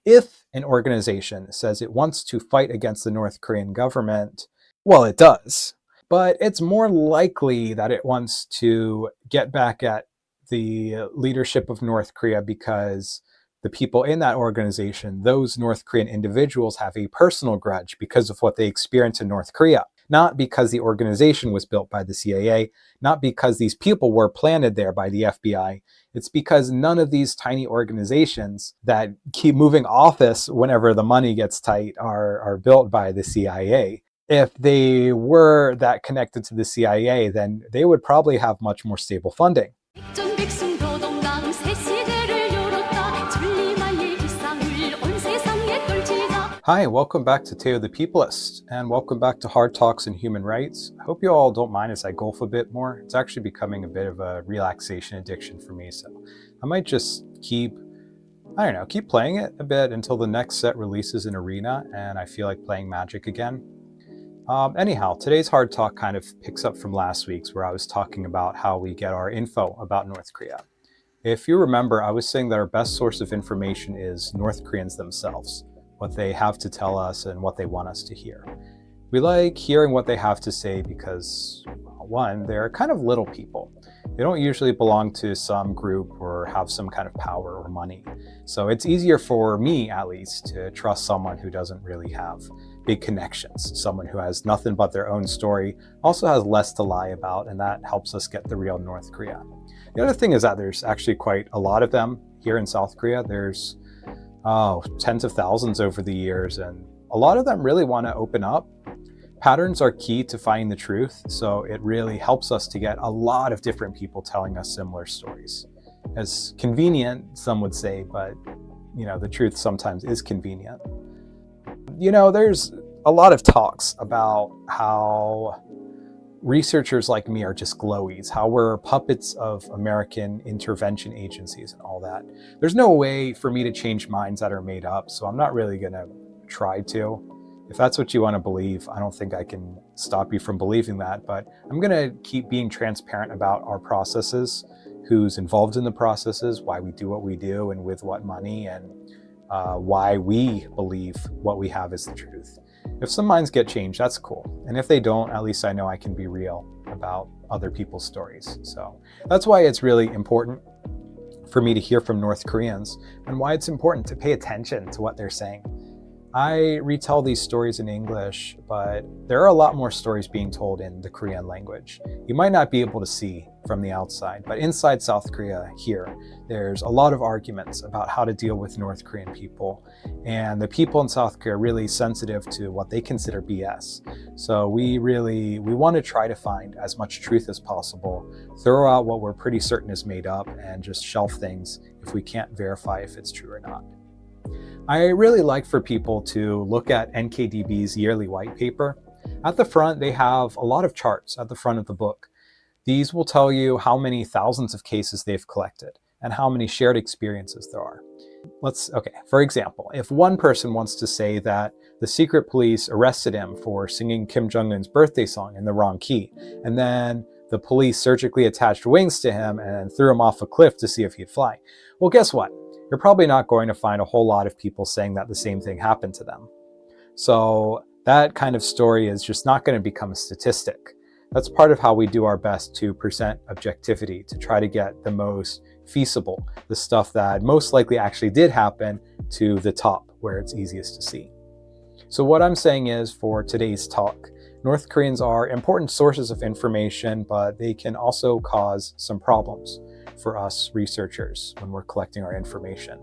If an organization says it wants to fight against the North Korean government, well, it does. But it's more likely that it wants to get back at the leadership of North Korea because the people in that organization, those North Korean individuals, have a personal grudge because of what they experienced in North Korea. Not because the organization was built by the CIA, not because these people were planted there by the FBI. It's because none of these tiny organizations that keep moving office whenever the money gets tight are built by the CIA. If they were that connected to the CIA, then they would probably have much more stable funding. Hi, welcome back to Teo the Peopleist, and welcome back to Hard Talks and Human Rights. I hope you all don't mind as I golf a bit more. It's actually becoming a bit of a relaxation addiction for me, so I might just keep playing it a bit until the next set releases in Arena and I feel like playing Magic again. Anyhow, today's Hard Talk kind of picks up from last week's, where I was talking about how we get our info about North Korea. If you remember, I was saying that our best source of information is North Koreans themselves, what they have to tell us and what they want us to hear. We like hearing what they have to say because, one, they're kind of little people. They don't usually belong to some group or have some kind of power or money. So it's easier for me, at least, to trust someone who doesn't really have big connections. Someone who has nothing but their own story, also has less to lie about, and that helps us get the real North Korea. The other thing is that there's actually quite a lot of them here in South Korea. There's tens of thousands over the years, and a lot of them really want to open up. Patterns are key to finding the truth, so it really helps us to get a lot of different people telling us similar stories. As convenient, some would say, but the truth sometimes is convenient. There's a lot of talks about how researchers like me are just glowies, how we're puppets of American intervention agencies and all that. There's no way for me to change minds that are made up, so I'm not really going to try to. If that's what you want to believe, I don't think I can stop you from believing that, but I'm going to keep being transparent about our processes, who's involved in the processes, why we do what we do, and with what money, and why we believe what we have is the truth. If some minds get changed, that's cool. And if they don't, at least I know I can be real about other people's stories. So that's why it's really important for me to hear from North Koreans, and why it's important to pay attention to what they're saying. I retell these stories in English, but there are a lot more stories being told in the Korean language. You might not be able to see from the outside, but inside South Korea here, there's a lot of arguments about how to deal with North Korean people. And the people in South Korea are really sensitive to what they consider BS. So we want to try to find as much truth as possible, throw out what we're pretty certain is made up, and just shelf things if we can't verify if it's true or not. I really like for people to look at NKDB's yearly white paper. At the front, they have a lot of charts at the front of the book. These will tell you how many thousands of cases they've collected and how many shared experiences there are. For example, if one person wants to say that the secret police arrested him for singing Kim Jong-un's birthday song in the wrong key, and then the police surgically attached wings to him and threw him off a cliff to see if he'd fly. Well, guess what? You're probably not going to find a whole lot of people saying that the same thing happened to them. So that kind of story is just not going to become a statistic. That's part of how we do our best to present objectivity, to try to get the most feasible, the stuff that most likely actually did happen, to the top where it's easiest to see. So what I'm saying is, for today's talk, North Koreans are important sources of information, but they can also cause some problems for us researchers when we're collecting our information.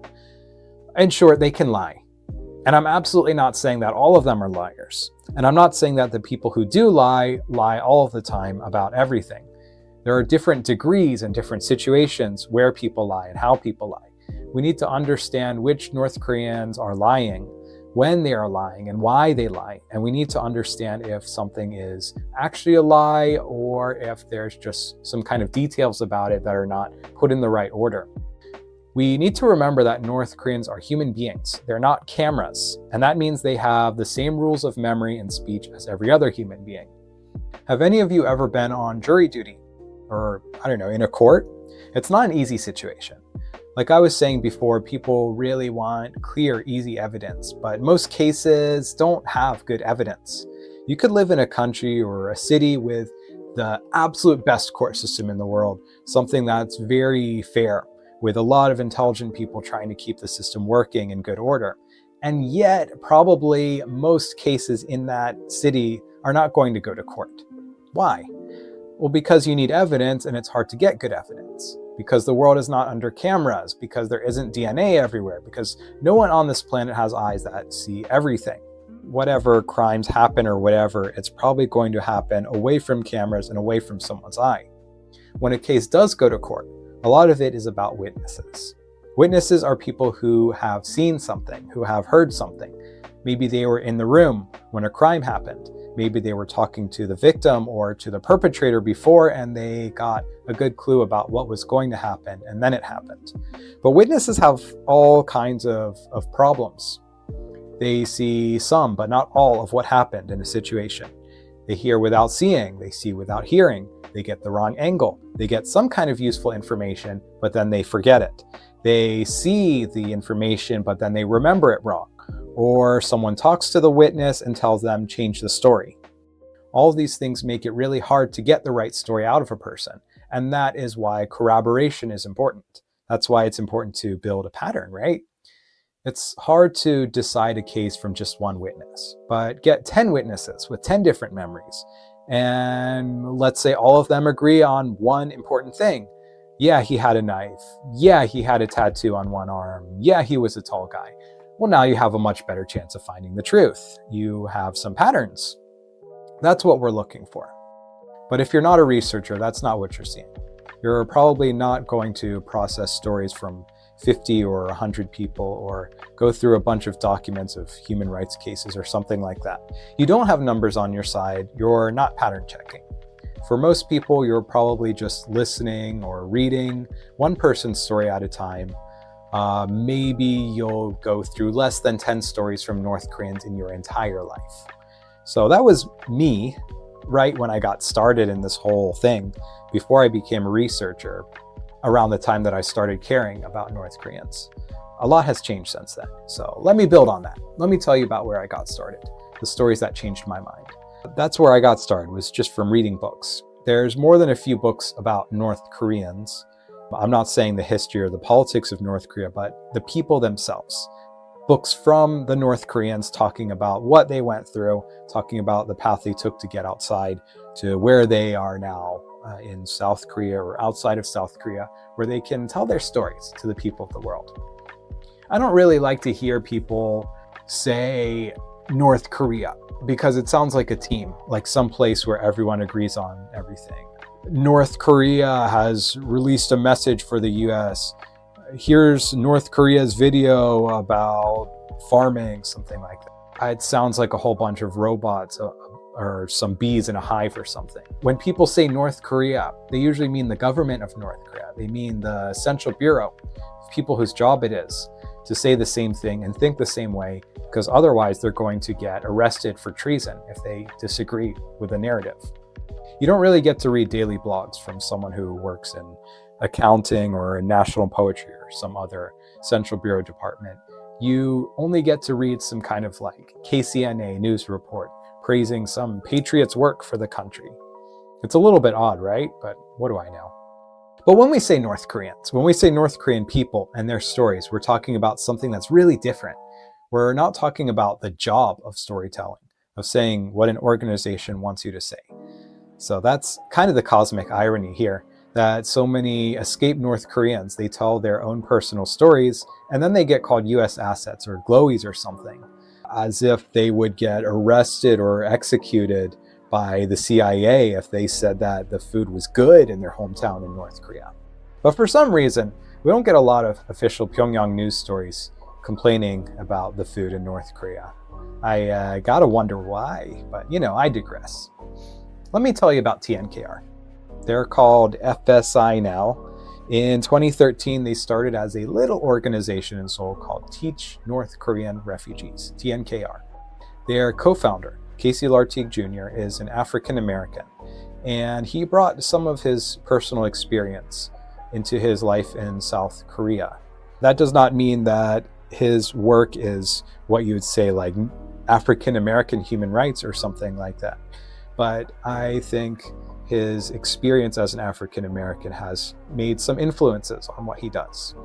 In short, they can lie. And I'm absolutely not saying that all of them are liars. And I'm not saying that the people who do lie all of the time about everything. There are different degrees and different situations where people lie and how people lie. We need to understand which North Koreans are lying, when they are lying, and why they lie. And we need to understand if something is actually a lie or if there's just some kind of details about it that are not put in the right order. We need to remember that North Koreans are human beings. They're not cameras, and that means they have the same rules of memory and speech as every other human being. Have any of you ever been on jury duty? Or, in a court? It's not an easy situation. Like I was saying before, people really want clear, easy evidence, but most cases don't have good evidence. You could live in a country or a city with the absolute best court system in the world, something that's very fair, with a lot of intelligent people trying to keep the system working in good order. And yet, probably most cases in that city are not going to go to court. Why? Well, because you need evidence and it's hard to get good evidence. Because the world is not under cameras, because there isn't DNA everywhere, because no one on this planet has eyes that see everything. Whatever crimes happen or whatever, it's probably going to happen away from cameras and away from someone's eye. When a case does go to court, a lot of it is about witnesses. Witnesses are people who have seen something, who have heard something. Maybe they were in the room when a crime happened. Maybe they were talking to the victim or to the perpetrator before and they got a good clue about what was going to happen and then it happened. But witnesses have all kinds of problems. They see some, but not all of what happened in a situation. They hear without seeing, they see without hearing, they get the wrong angle, they get some kind of useful information, but then they forget it. They see the information, but then they remember it wrong. Or someone talks to the witness and tells them, change the story. All of these things make it really hard to get the right story out of a person. And that is why corroboration is important. That's why it's important to build a pattern, right? It's hard to decide a case from just one witness, but get 10 witnesses with 10 different memories. And let's say all of them agree on one important thing. Yeah, he had a knife. Yeah, he had a tattoo on one arm. Yeah, he was a tall guy. Well, now you have a much better chance of finding the truth. You have some patterns. That's what we're looking for. But if you're not a researcher, that's not what you're seeing. You're probably not going to process stories from 50 or 100 people or go through a bunch of documents of human rights cases or something like that. You don't have numbers on your side. You're not pattern checking. For most people, you're probably just listening or reading one person's story at a time. Maybe you'll go through less than 10 stories from North Koreans in your entire life. So that was me right when I got started in this whole thing, before I became a researcher, around the time that I started caring about North Koreans. A lot has changed since then. So let me build on that. Let me tell you about where I got started, the stories that changed my mind. That's where I got started, was just from reading books. There's more than a few books about North Koreans. I'm not saying the history or the politics of North Korea, but the people themselves. Books from the North Koreans talking about what they went through, talking about the path they took to get outside to where they are now in South Korea or outside of South Korea, where they can tell their stories to the people of the world. I don't really like to hear people say North Korea because it sounds like a team, like some place where everyone agrees on everything. North Korea has released a message for the US. Here's North Korea's video about farming, something like that. It sounds like a whole bunch of robots or some bees in a hive or something. When people say North Korea, they usually mean the government of North Korea. They mean the Central Bureau, people whose job it is to say the same thing and think the same way, because otherwise they're going to get arrested for treason if they disagree with the narrative. You don't really get to read daily blogs from someone who works in accounting or in national poetry or some other Central Bureau department. You only get to read some kind of like KCNA news report praising some patriot's work for the country. It's a little bit odd, right? But what do I know? But when we say North Koreans, when we say North Korean people and their stories, we're talking about something that's really different. We're not talking about the job of storytelling, of saying what an organization wants you to say. So that's kind of the cosmic irony here, that so many escaped North Koreans, they tell their own personal stories, and then they get called US assets or glowies or something, as if they would get arrested or executed by the CIA if they said that the food was good in their hometown in North Korea. But for some reason, we don't get a lot of official Pyongyang news stories complaining about the food in North Korea. I gotta wonder why, but I digress. Let me tell you about TNKR. They're called FSI now. In 2013, they started as a little organization in Seoul called Teach North Korean Refugees, TNKR. Their co-founder, Casey Lartigue Jr., is an African American, and he brought some of his personal experience into his life in South Korea. That does not mean that his work is what you would say like African American human rights or something like that. But I think his experience as an African American has made some influences on what he does.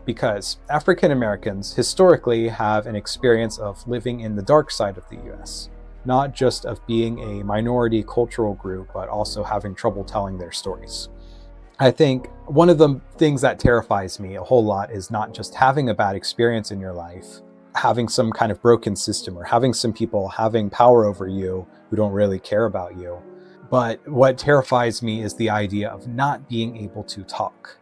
Because African Americans historically have an experience of living in the dark side of the US, not just of being a minority cultural group, but also having trouble telling their stories. I think one of the things that terrifies me a whole lot is not just having a bad experience in your life, having some kind of broken system, or having some people having power over you who don't really care about you. But what terrifies me is the idea of not being able to talk.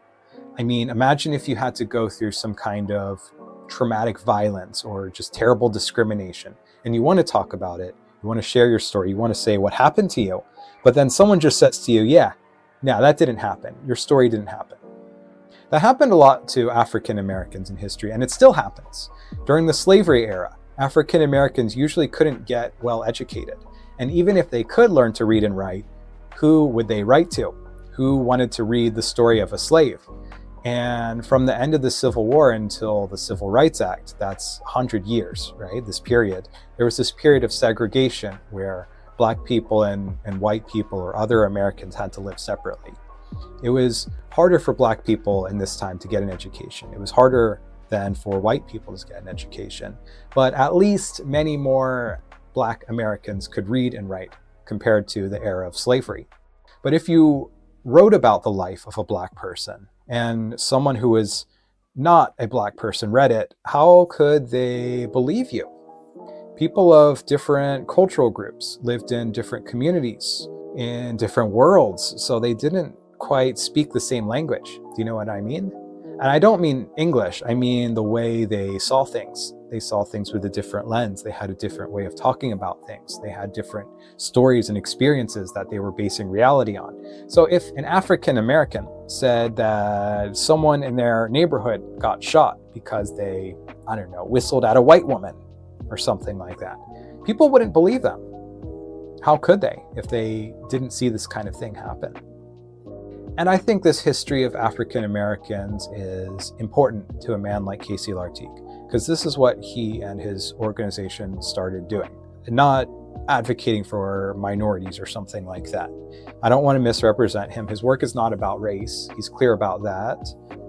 I mean, imagine if you had to go through some kind of traumatic violence or just terrible discrimination, and you want to talk about it, you want to share your story, you want to say what happened to you, but then someone just says to you, yeah, no, that didn't happen. Your story didn't happen. That happened a lot to African Americans in history, and it still happens. During the slavery era, African Americans usually couldn't get well educated. And even if they could learn to read and write, who would they write to? Who wanted to read the story of a slave? And from the end of the Civil War until the Civil Rights Act, that's 100 years, right? This period, there was this period of segregation where Black people and white people or other Americans had to live separately. It was harder for Black people in this time to get an education. It was harder than for white people to get an education. But at least many more Black Americans could read and write compared to the era of slavery. But if you wrote about the life of a Black person and someone who was not a Black person read it, how could they believe you? People of different cultural groups lived in different communities, in different worlds, so they didn't quite speak the same language. Do you know what I mean? And I don't mean English, I mean the way they saw things. They saw things with a different lens. They had a different way of talking about things. They had different stories and experiences that they were basing reality on. So if an African American said that someone in their neighborhood got shot because they, I don't know, whistled at a white woman or something like that, people wouldn't believe them. How could they if they didn't see this kind of thing happen? And I think this history of African Americans is important to a man like Casey Lartigue, because this is what he and his organization started doing, not advocating for minorities or something like that. I don't want to misrepresent him. His work is not about race. He's clear about that.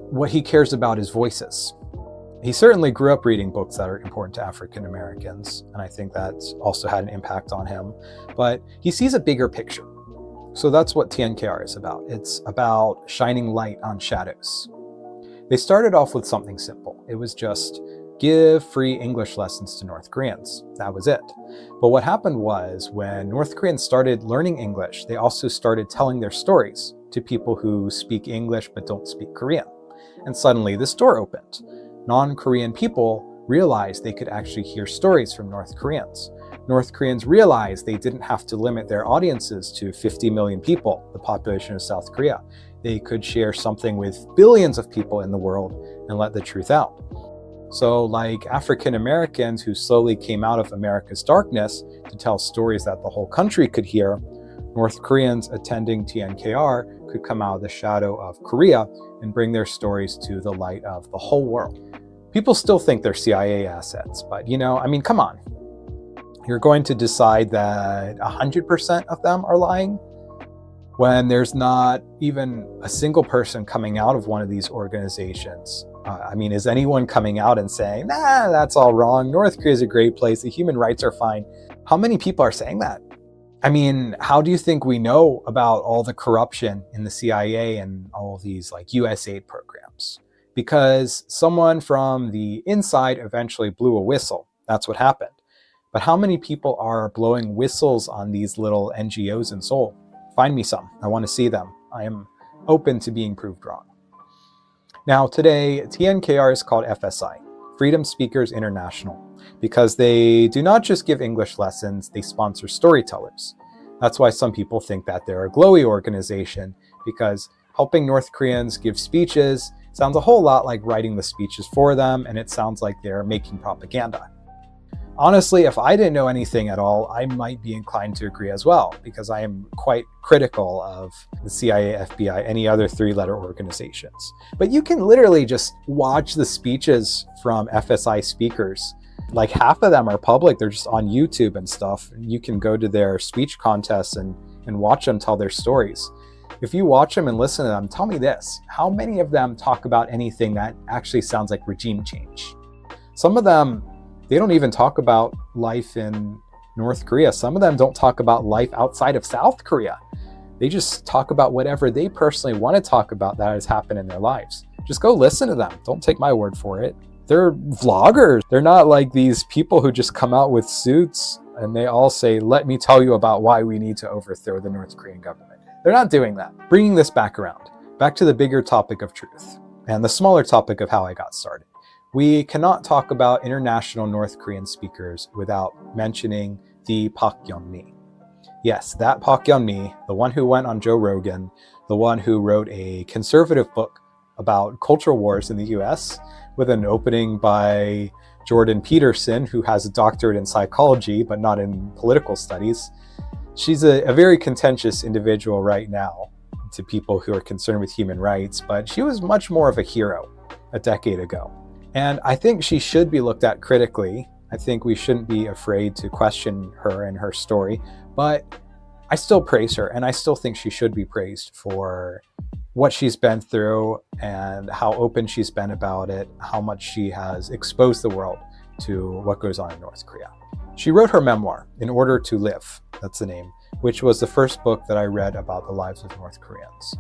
What he cares about is voices. He certainly grew up reading books that are important to African Americans, and I think that's also had an impact on him. But he sees a bigger picture. So that's what TNKR is about. It's about shining light on shadows. They started off with something simple. It was just give free English lessons to North Koreans. That was it. But what happened was when North Koreans started learning English, they also started telling their stories to people who speak English but don't speak Korean. And suddenly this door opened. Non-Korean people realized they could actually hear stories from North Koreans. North Koreans realized they didn't have to limit their audiences to 50 million people, the population of South Korea. They could share something with billions of people in the world and let the truth out. So like African Americans who slowly came out of America's darkness to tell stories that the whole country could hear, North Koreans attending TNKR could come out of the shadow of Korea and bring their stories to the light of the whole world. People still think they're CIA assets, but come on. You're going to decide that 100% of them are lying when there's not even a single person coming out of one of these organizations. Is anyone coming out and saying, nah, that's all wrong. North Korea is a great place. The human rights are fine. How many people are saying that? How do you think we know about all the corruption in the CIA and all these USAID programs? Because someone from the inside eventually blew a whistle. That's what happened. But how many people are blowing whistles on these little NGOs in Seoul? Find me some. I want to see them. I am open to being proved wrong. Now today, TNKR is called FSI, Freedom Speakers International, because they do not just give English lessons, they sponsor storytellers. That's why some people think that they're a glowy organization, because helping North Koreans give speeches sounds a whole lot like writing the speeches for them, and it sounds like they're making propaganda. Honestly, if I didn't know anything at all, I might be inclined to agree as well, because I am quite critical of the CIA, FBI, any other three-letter organizations. But you can literally just watch the speeches from FSI speakers. Like half of them are public, they're just on YouTube and stuff. You can go to their speech contests and watch them tell their stories. If you watch them and listen to them, tell me this, how many of them talk about anything that actually sounds like regime change? Some of them, they don't even talk about life in North Korea. Some of them don't talk about life outside of South Korea. They just talk about whatever they personally want to talk about that has happened in their lives. Just go listen to them. Don't take my word for it. They're vloggers. They're not like these people who just come out with suits and they all say, let me tell you about why we need to overthrow the North Korean government. They're not doing that. Bringing this back around, back to the bigger topic of truth and the smaller topic of how I got started. We cannot talk about international North Korean speakers without mentioning the Park Yeon-mi. Yes, that Park Yeon-mi, the one who went on Joe Rogan, the one who wrote a conservative book about cultural wars in the US with an opening by Jordan Peterson, who has a doctorate in psychology, but not in political studies. She's a very contentious individual right now to people who are concerned with human rights, but she was much more of a hero a decade ago. And I think she should be looked at critically. I think we shouldn't be afraid to question her and her story, but I still praise her and I still think she should be praised for what she's been through and how open she's been about it, how much she has exposed the world to what goes on in North Korea. She wrote her memoir, In Order to Live, that's the name, which was the first book that I read about the lives of North Koreans.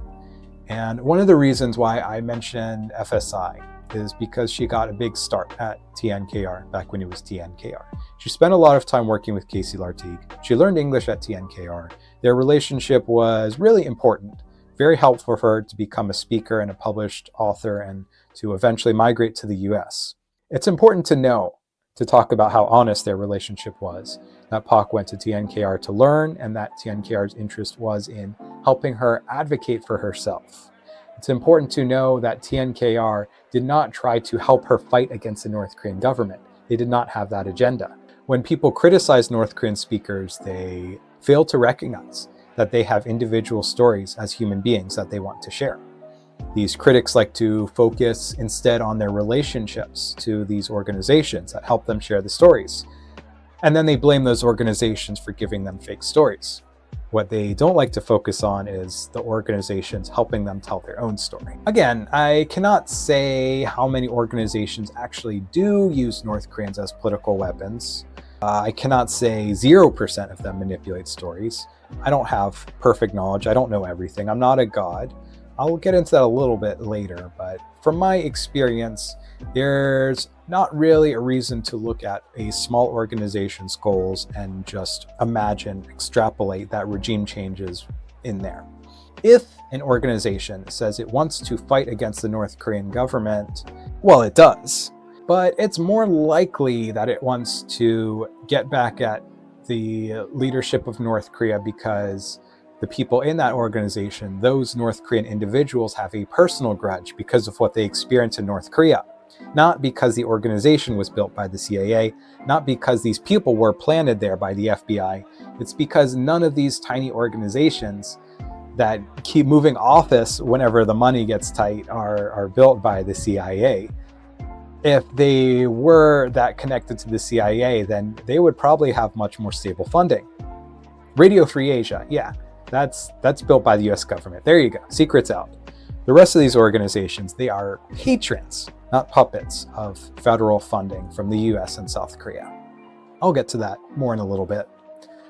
And one of the reasons why I mentioned FSI is because she got a big start at TNKR back when it was TNKR. She spent a lot of time working with Casey Lartigue. She learned English at TNKR. Their relationship was really important, very helpful for her to become a speaker and a published author and to eventually migrate to the US. It's important to know, to talk about how honest their relationship was, that Pak went to TNKR to learn and that TNKR's interest was in helping her advocate for herself. It's important to know that TNKR did not try to help her fight against the North Korean government. They did not have that agenda. When people criticize North Korean speakers, they fail to recognize that they have individual stories as human beings that they want to share. These critics like to focus instead on their relationships to these organizations that help them share the stories. And then they blame those organizations for giving them fake stories. What they don't like to focus on is the organizations helping them tell their own story. Again, I cannot say how many organizations actually do use North Koreans as political weapons. I cannot say 0% of them manipulate stories. I don't have perfect knowledge. I don't know everything. I'm not a god. I'll get into that a little bit later, but from my experience, there's not really a reason to look at a small organization's goals and just imagine, extrapolate that regime changes in there. If an organization says it wants to fight against the North Korean government, well, it does. But it's more likely that it wants to get back at the leadership of North Korea because the people in that organization, those North Korean individuals, have a personal grudge because of what they experienced in North Korea. Not because the organization was built by the CIA, not because these people were planted there by the FBI. It's because none of these tiny organizations that keep moving office whenever the money gets tight are built by the CIA. If they were that connected to the CIA, then they would probably have much more stable funding. Radio Free Asia, yeah, that's built by the US government. There you go, secret's out. The rest of these organizations, they are patrons, not puppets, of federal funding from the US and South Korea. I'll get to that more in a little bit.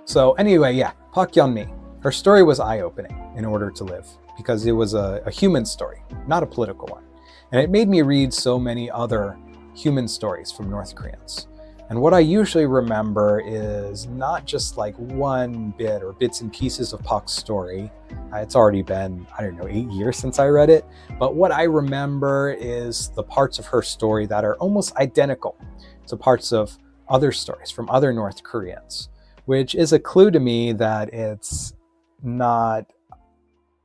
So anyway, yeah, Park Yeon-mi, her story was eye-opening in order to live because it was a human story, not a political one. And it made me read so many other human stories from North Koreans. And what I usually remember is not just like one bit or bits and pieces of Pak's story. It's already been, 8 years since I read it. But what I remember is the parts of her story that are almost identical to parts of other stories from other North Koreans, which is a clue to me that it's not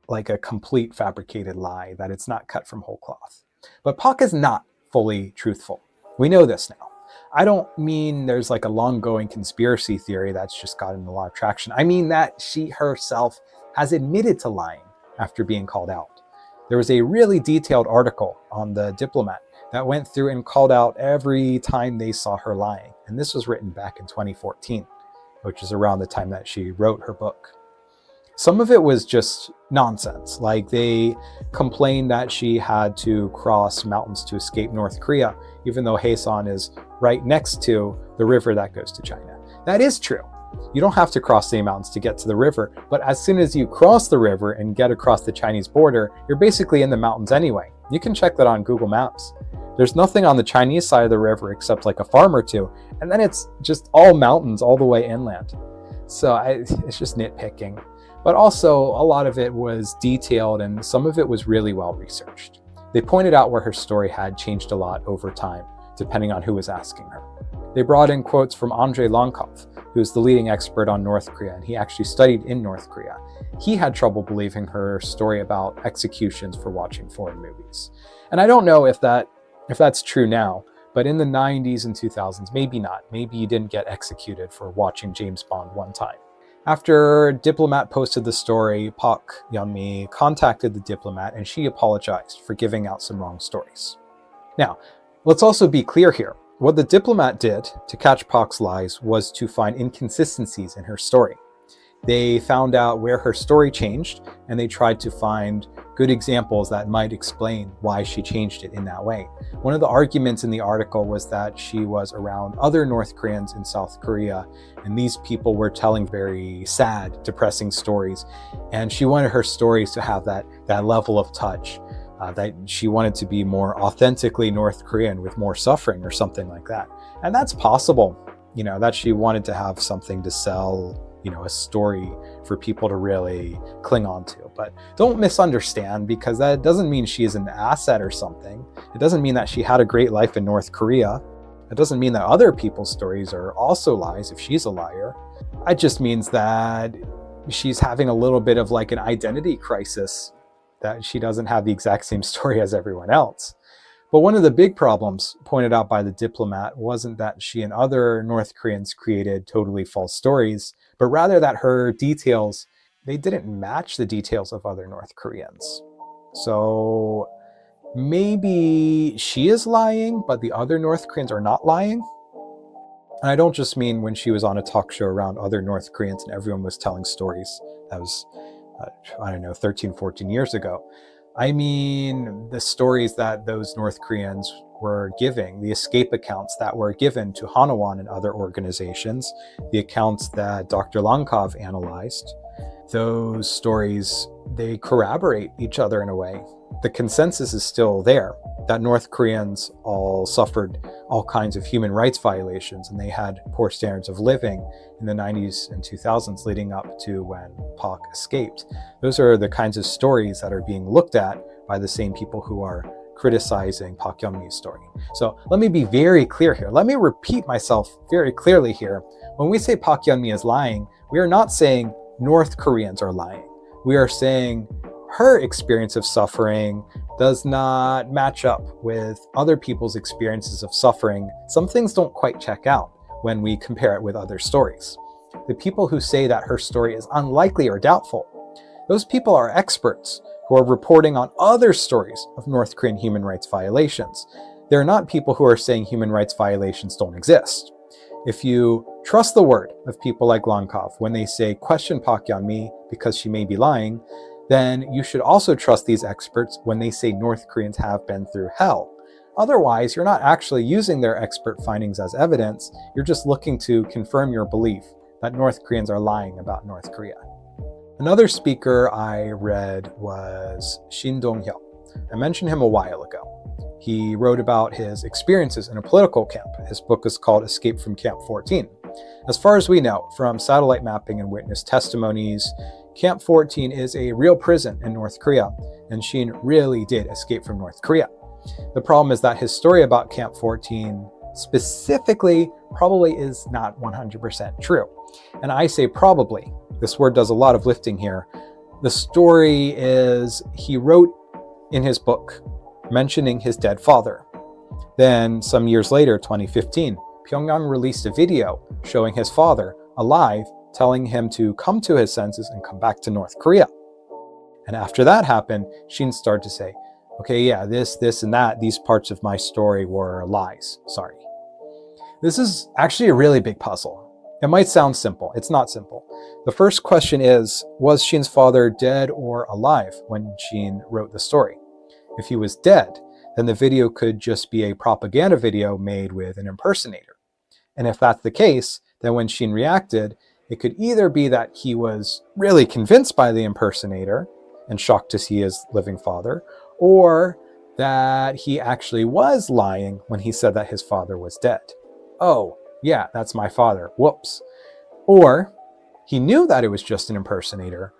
like a complete fabricated lie, that it's not cut from whole cloth. But Pak is not fully truthful. We know this now. I don't mean there's like a long-going conspiracy theory that's just gotten a lot of traction. I mean that she herself has admitted to lying after being called out. There was a really detailed article on The Diplomat that went through and called out every time they saw her lying. And this was written back in 2014, which is around the time that she wrote her book. Some of it was just nonsense, like they complained that she had to cross mountains to escape North Korea, even though Haesan is right next to the river that goes to China. That is true. You don't have to cross the mountains to get to the river, but as soon as you cross the river and get across the Chinese border, you're basically in the mountains anyway. You can check that on Google Maps. There's nothing on the Chinese side of the river except like a farm or two, and then it's just all mountains all the way inland. So it's just nitpicking. But also, a lot of it was detailed and some of it was really well researched. They pointed out where her story had changed a lot over time, depending on who was asking her. They brought in quotes from Andrei Lonkov, who's the leading expert on North Korea, and he actually studied in North Korea. He had trouble believing her story about executions for watching foreign movies. And I don't know if that's true now, but in the 90s and 2000s, maybe not. Maybe you didn't get executed for watching James Bond one time. After Diplomat posted the story, Park Yeon-mi contacted the Diplomat and she apologized for giving out some wrong stories. Now, let's also be clear here. What the Diplomat did to catch Park's lies was to find inconsistencies in her story. They found out where her story changed, and they tried to find good examples that might explain why she changed it in that way. One of the arguments in the article was that she was around other North Koreans in South Korea, and these people were telling very sad, depressing stories, and she wanted her stories to have that level of touch, that she wanted to be more authentically North Korean with more suffering or something like that. And that's possible, that she wanted to have something to sell, a story for people to really cling on to. But don't misunderstand, because that doesn't mean she is an asset or something. It doesn't mean that she had a great life in North Korea. It doesn't mean that other people's stories are also lies if she's a liar. It just means that she's having a little bit of like an identity crisis, that she doesn't have the exact same story as everyone else. But one of the big problems pointed out by the Diplomat wasn't that she and other North Koreans created totally false stories, but rather that her details, they didn't match the details of other North Koreans. So maybe she is lying, but the other North Koreans are not lying. And I don't just mean when she was on a talk show around other North Koreans and everyone was telling stories. That was, 13, 14 years ago. I mean the stories that those North Koreans were giving, the escape accounts that were given to Hanawan and other organizations, the accounts that Dr. Lonkov analyzed. Those stories, they corroborate each other in a way. The consensus is still there, that North Koreans all suffered all kinds of human rights violations, and they had poor standards of living in the 90s and 2000s leading up to when Park escaped. Those are the kinds of stories that are being looked at by the same people who are criticizing Park Yeon-mi's story. So let me be very clear here. Let me repeat myself very clearly here. When we say Park Yeon-mi is lying, we are not saying North Koreans are lying. We are saying her experience of suffering does not match up with other people's experiences of suffering. Some things don't quite check out when we compare it with other stories. The people who say that her story is unlikely or doubtful, those people are experts who are reporting on other stories of North Korean human rights violations. They're not people who are saying human rights violations don't exist. If you trust the word of people like Lonkov when they say question Park Yeon-mi because she may be lying, then you should also trust these experts when they say North Koreans have been through hell. Otherwise, you're not actually using their expert findings as evidence. You're just looking to confirm your belief that North Koreans are lying about North Korea. Another speaker I read was Shin Dong-hyuk. I mentioned him a while ago. He wrote about his experiences in a political camp. His book is called Escape from Camp 14. As far as we know, from satellite mapping and witness testimonies, Camp 14 is a real prison in North Korea, and Shin really did escape from North Korea. The problem is that his story about Camp 14 specifically probably is not 100% true. And I say probably. This word does a lot of lifting here. The story is he wrote in his book mentioning his dead father. Then some years later, 2015, Pyongyang released a video showing his father alive, telling him to come to his senses and come back to North Korea. And after that happened, Shin started to say, okay, yeah, this, and that, these parts of my story were lies. Sorry. This is actually a really big puzzle. It might sound simple. It's not simple. The first question is, was Shin's father dead or alive when Shin wrote the story? If he was dead, then the video could just be a propaganda video made with an impersonator. And if that's the case, then when Shin reacted, it could either be that he was really convinced by the impersonator and shocked to see his living father, or that he actually was lying when he said that his father was dead. Oh, yeah, that's my father. Whoops. Or he knew that it was just an impersonator,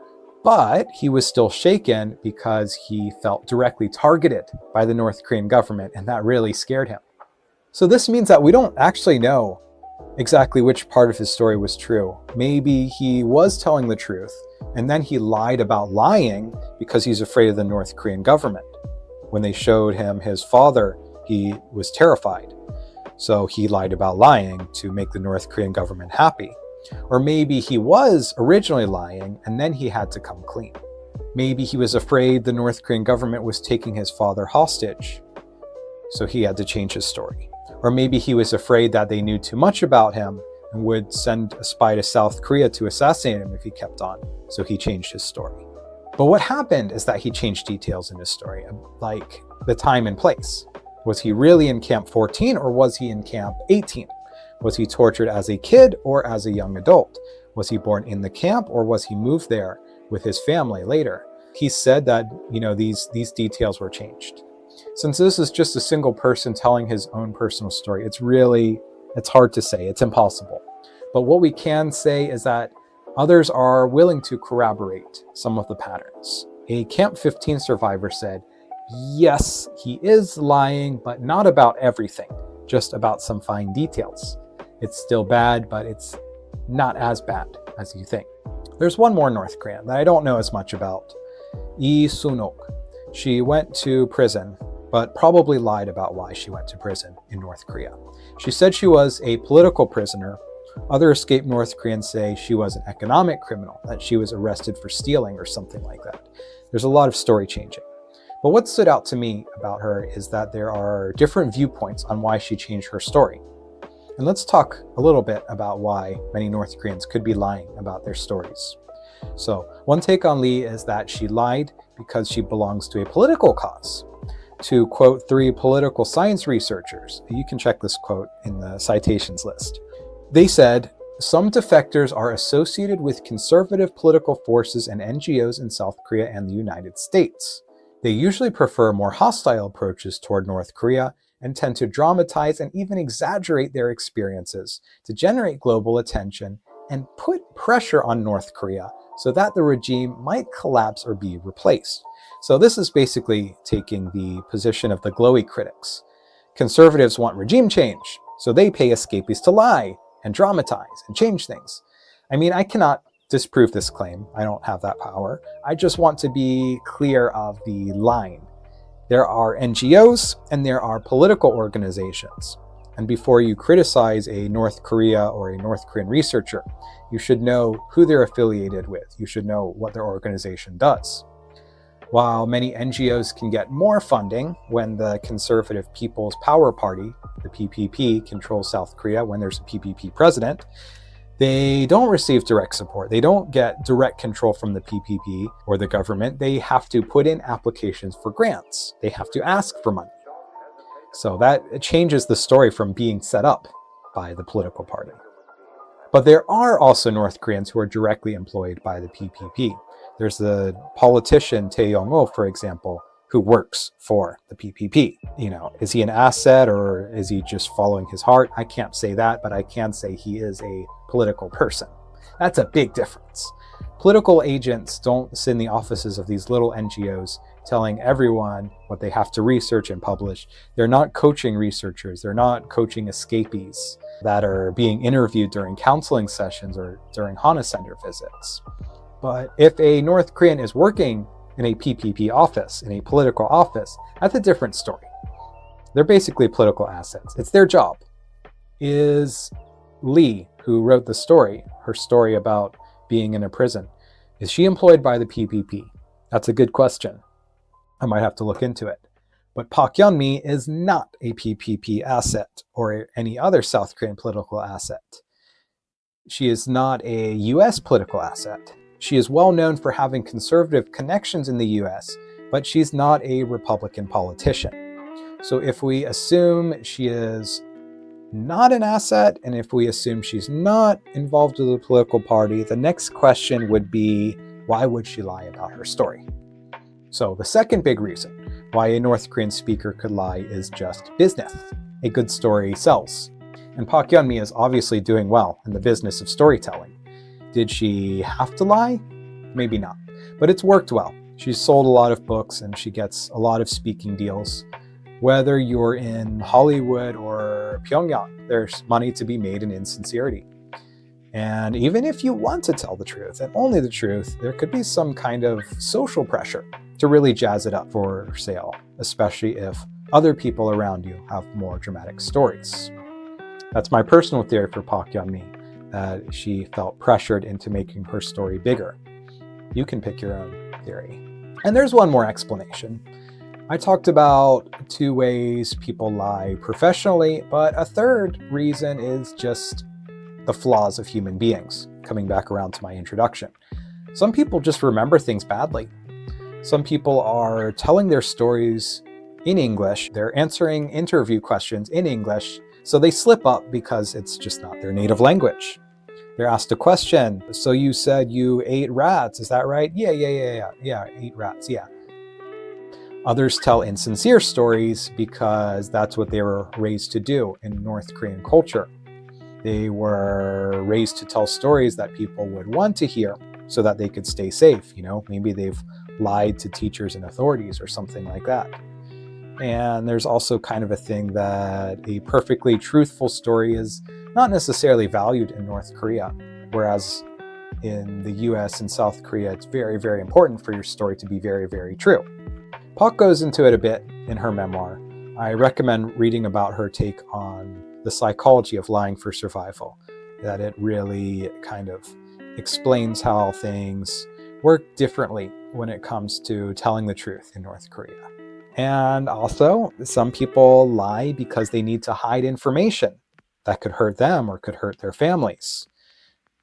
but he was still shaken because he felt directly targeted by the North Korean government, and that really scared him. So this means that we don't actually know exactly which part of his story was true. Maybe he was telling the truth, and then he lied about lying because he's afraid of the North Korean government. When they showed him his father, he was terrified. So he lied about lying to make the North Korean government happy. Or maybe he was originally lying and then he had to come clean. Maybe he was afraid the North Korean government was taking his father hostage, so he had to change his story. Or maybe he was afraid that they knew too much about him and would send a spy to South Korea to assassinate him if he kept on, so he changed his story. But what happened is that he changed details in his story, like the time and place. Was he really in Camp 14 or was he in Camp 18? Was he tortured as a kid or as a young adult? Was he born in the camp or was he moved there with his family later? He said that, these details were changed. Since this is just a single person telling his own personal story, it's hard to say, it's impossible. But what we can say is that others are willing to corroborate some of the patterns. A Camp 15 survivor said, yes, he is lying, but not about everything, just about some fine details. It's still bad, but it's not as bad as you think. There's one more North Korean that I don't know as much about. Lee Sunok. She went to prison, but probably lied about why she went to prison in North Korea. She said she was a political prisoner. Other escaped North Koreans say she was an economic criminal, that she was arrested for stealing or something like that. There's a lot of story changing. But what stood out to me about her is that there are different viewpoints on why she changed her story. And let's talk a little bit about why many North Koreans could be lying about their stories. So one take on Lee is that she lied because she belongs to a political cause. To quote 3 political science researchers, you can check this quote in the citations list. They said, some defectors are associated with conservative political forces and NGOs in South Korea and the United States. They usually prefer more hostile approaches toward North Korea and tend to dramatize and even exaggerate their experiences to generate global attention and put pressure on North Korea so that the regime might collapse or be replaced. So this is basically taking the position of the glowy critics. Conservatives want regime change, so they pay escapees to lie and dramatize and change things. I mean, I cannot disprove this claim. I don't have that power. I just want to be clear of the line. There are NGOs and there are political organizations. And before you criticize a North Korea or a North Korean researcher, you should know who they're affiliated with. You should know what their organization does. While many NGOs can get more funding when the Conservative People's Power Party, the PPP, controls South Korea when there's a PPP president, they don't receive direct support. They don't get direct control from the PPP or the government. They have to put in applications for grants. They have to ask for money. So that changes the story from being set up by the political party. But there are also North Koreans who are directly employed by the PPP. There's the politician Tae Yong-ho, for example, who works for the PPP. Is he an asset or is he just following his heart? I can't say that, but I can say he is a political person. That's a big difference. Political agents don't sit in the offices of these little NGOs telling everyone what they have to research and publish. They're not coaching researchers. They're not coaching escapees that are being interviewed during counseling sessions or during HANA Center visits. But if a North Korean is working in a PPP office, in a political office, that's a different story. They're basically political assets. It's their job. Is Lee, who wrote the story, her story about being in a prison, is she employed by the PPP? That's a good question. I might have to look into it. But Park Yeon-mi is not a PPP asset or any other South Korean political asset. She is not a US political asset. She is well known for having conservative connections in the US, but she's not a Republican politician. So if we assume she is not an asset, and if we assume she's not involved with a political party, the next question would be, why would she lie about her story? So the second big reason why a North Korean speaker could lie is just business. A good story sells. And Park Yeon-mi is obviously doing well in the business of storytelling. Did she have to lie? Maybe not. But it's worked well. She's sold a lot of books and she gets a lot of speaking deals. Whether you're in Hollywood or Pyongyang, there's money to be made in insincerity. And even if you want to tell the truth, and only the truth, there could be some kind of social pressure to really jazz it up for sale, especially if other people around you have more dramatic stories. That's my personal theory for Park Yeon-mi, that she felt pressured into making her story bigger. You can pick your own theory. And there's one more explanation. I talked about 2 ways people lie professionally, but a third reason is just the flaws of human beings, coming back around to my introduction. Some people just remember things badly. Some people are telling their stories in English, they're answering interview questions in English, so they slip up because it's just not their native language. They're asked a question, so you said you ate rats, is that right? Yeah, I ate rats, yeah. Others tell insincere stories because that's what they were raised to do in North Korean culture. They were raised to tell stories that people would want to hear so that they could stay safe. Maybe they've lied to teachers and authorities or something like that. And there's also kind of a thing that a perfectly truthful story is not necessarily valued in North Korea, whereas in the US and South Korea, it's very, very important for your story to be very, very true. Park goes into it a bit in her memoir. I recommend reading about her take on the psychology of lying for survival, that it really kind of explains how things work differently when it comes to telling the truth in North Korea. And also, some people lie because they need to hide information that could hurt them or could hurt their families.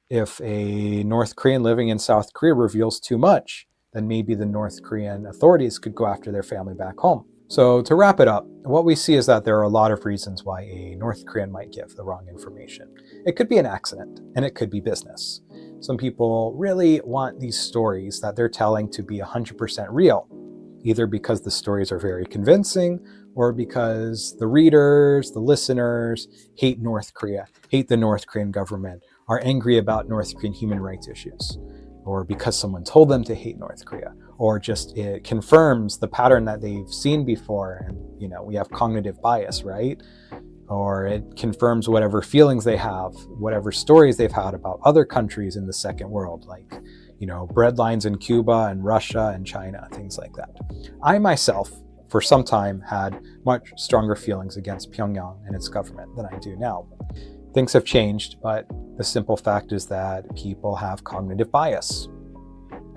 If a North Korean living in South Korea reveals too much, then maybe the North Korean authorities could go after their family back home. So to wrap it up, what we see is that there are a lot of reasons why a North Korean might give the wrong information. It could be an accident, and it could be business. Some people really want these stories that they're telling to be 100% real, either because the stories are very convincing or because the readers, the listeners hate North Korea, hate the North Korean government, are angry about North Korean human rights issues, or because someone told them to hate North Korea, or just it confirms the pattern that they've seen before. And, we have cognitive bias, right? Or it confirms whatever feelings they have, whatever stories they've had about other countries in the second world, like, breadlines in Cuba and Russia and China, things like that. I myself, for some time, had much stronger feelings against Pyongyang and its government than I do now. Things have changed, but the simple fact is that people have cognitive bias.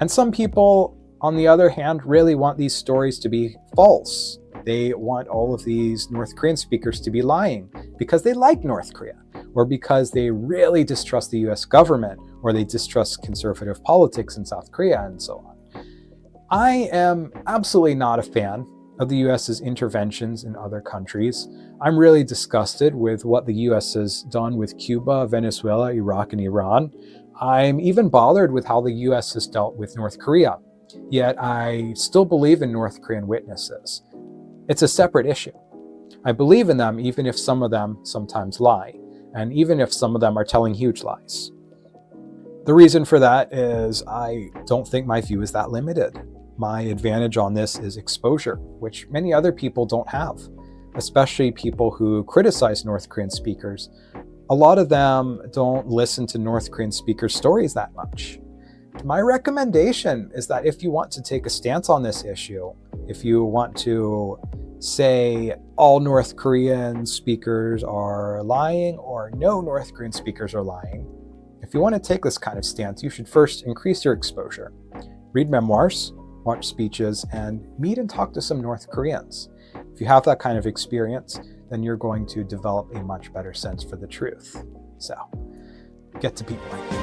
And some people, on the other hand, really want these stories to be false. They want all of these North Korean speakers to be lying because they like North Korea, or because they really distrust the US government, or they distrust conservative politics in South Korea, and so on. I am absolutely not a fan of the US's interventions in other countries. I'm really disgusted with what the US has done with Cuba, Venezuela, Iraq, and Iran. I'm even bothered with how the US has dealt with North Korea. Yet I still believe in North Korean witnesses. It's a separate issue. I believe in them even if some of them sometimes lie, and even if some of them are telling huge lies. The reason for that is I don't think my view is that limited. My advantage on this is exposure, which many other people don't have, especially people who criticize North Korean speakers. A lot of them don't listen to North Korean speakers' stories that much. My recommendation is that if you want to take a stance on this issue, if you want to say all North Korean speakers are lying or no North Korean speakers are lying. If you want to take this kind of stance, you should first increase your exposure. Read memoirs, watch speeches, and meet and talk to some North Koreans. If you have that kind of experience, then you're going to develop a much better sense for the truth. So, get to people.